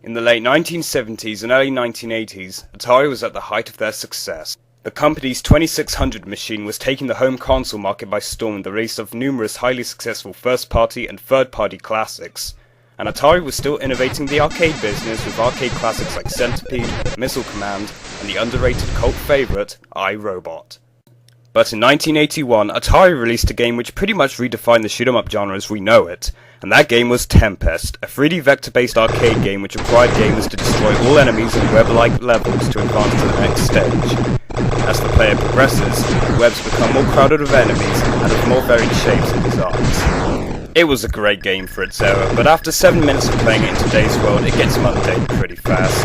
In the late 1970s and early 1980s, Atari was at the height of their success. The company's 2600 machine was taking the home console market by storm with the release of numerous highly successful first-party and third-party classics. And Atari was still innovating the arcade business with arcade classics like Centipede, Missile Command, and the underrated cult favourite, iRobot. But in 1981, Atari released a game which pretty much redefined the shoot-'em-up genre as we know it, and that game was Tempest, a 3D vector-based arcade game which required gamers to destroy all enemies in web-like levels to advance to the next stage. As the player progresses, the webs become more crowded with enemies and of more varied shapes and designs. It was a great game for its era, but after 7 minutes of playing it in today's world, it gets mundane pretty fast.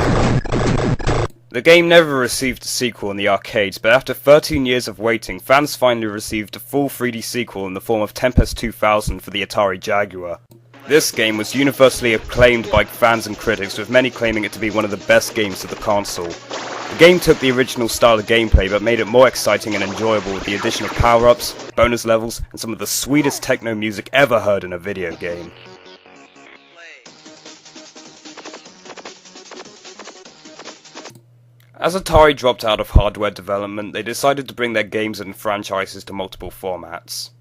The game never received a sequel in the arcades, but after 13 years of waiting, fans finally received a full 3D sequel in the form of Tempest 2000 for the Atari Jaguar. This game was universally acclaimed by fans and critics, with many claiming it to be one of the best games of the console. The game took the original style of gameplay but made it more exciting and enjoyable with the addition of power-ups, bonus levels, and some of the sweetest techno music ever heard in a video game. As Atari dropped out of hardware development, they decided to bring their games and franchises to multiple formats.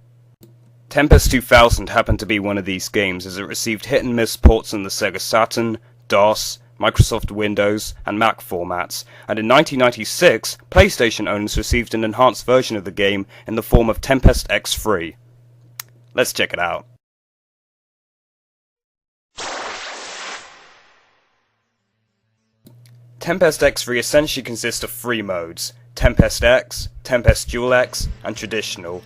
Tempest 2000 happened to be one of these games, as it received hit-and-miss ports on the Sega Saturn, DOS, Microsoft Windows, and Mac formats, and in 1996, PlayStation owners received an enhanced version of the game in the form of Tempest X3. Let's check it out. Tempest X3 essentially consists of 3 modes: Tempest X, Tempest Dual X, and Traditional.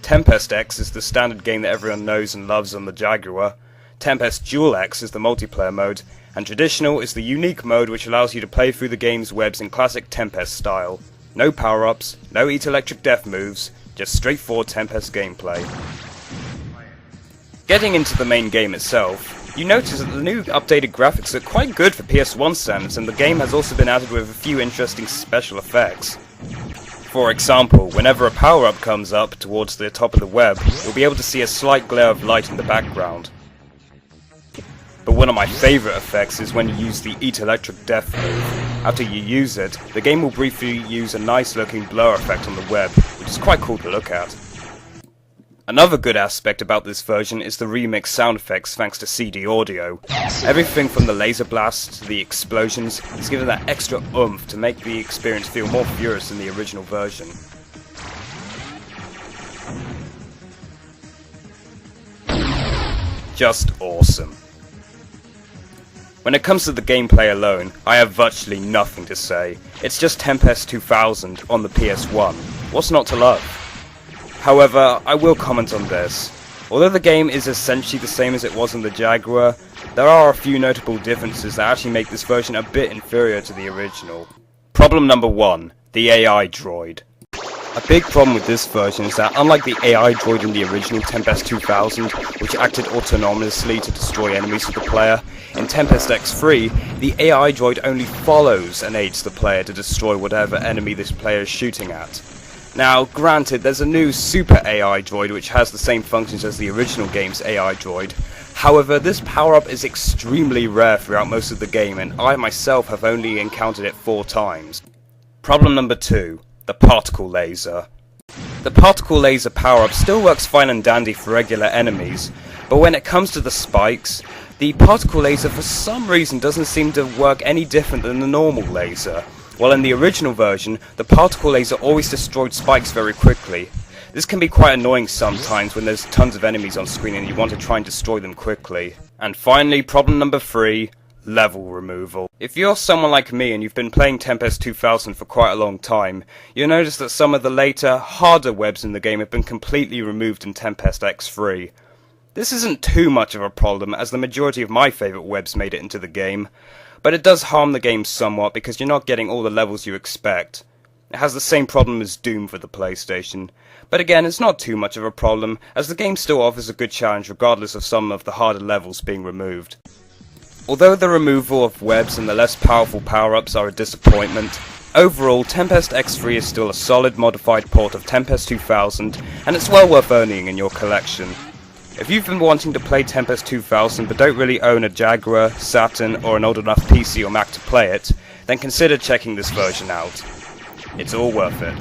Tempest X is the standard game that everyone knows and loves on the Jaguar. Tempest Dual X is the multiplayer mode, and Traditional is the unique mode which allows you to play through the game's webs in classic Tempest style. No power-ups, no Eat Electric Death moves, just straightforward Tempest gameplay. Getting into the main game itself, you notice that the new updated graphics are quite good for PS1 standards, and the game has also been added with a few interesting special effects. For example, whenever a power-up comes up towards the top of the web, you'll be able to see a slight glare of light in the background. But one of my favourite effects is when you use the Eat Electric Death move. After you use it, the game will briefly use a nice looking blur effect on the web, which is quite cool to look at. Another good aspect about this version is the remixed sound effects thanks to CD audio. Everything from the laser blasts to the explosions is given that extra oomph to make the experience feel more furious than the original version. Just awesome. When it comes to the gameplay alone, I have virtually nothing to say. It's just Tempest 2000 on the PS1. What's not to love? However, I will comment on this. Although the game is essentially the same as it was on the Jaguar, there are a few notable differences that actually make this version a bit inferior to the original. Problem number 1, the AI droid. A big problem with this version is that unlike the AI droid in the original Tempest 2000, which acted autonomously to destroy enemies for the player, in Tempest X3, the AI droid only follows and aids the player to destroy whatever enemy this player is shooting at. Now, granted, there's a new Super AI droid which has the same functions as the original game's AI droid. However, this power-up is extremely rare throughout most of the game, and I myself have only encountered it 4 times. Problem number 2, the particle laser. The particle laser power-up still works fine and dandy for regular enemies, but when it comes to the spikes, the particle laser for some reason doesn't seem to work any different than the normal laser. While in the original version, the particle laser always destroyed spikes very quickly. This can be quite annoying sometimes when there's tons of enemies on screen and you want to try and destroy them quickly. And finally, problem number 3, level removal. If you're someone like me and you've been playing Tempest 2000 for quite a long time, you'll notice that some of the later, harder webs in the game have been completely removed in Tempest X3. This isn't too much of a problem, as the majority of my favourite webs made it into the game. But it does harm the game somewhat because you're not getting all the levels you expect. It has the same problem as Doom for the PlayStation, but again it's not too much of a problem as the game still offers a good challenge regardless of some of the harder levels being removed. Although the removal of webs and the less powerful power-ups are a disappointment, overall Tempest X3 is still a solid modified port of Tempest 2000 and it's well worth owning in your collection. If you've been wanting to play Tempest 2000 but don't really own a Jaguar, Saturn, or an old enough PC or Mac to play it, then consider checking this version out. It's all worth it.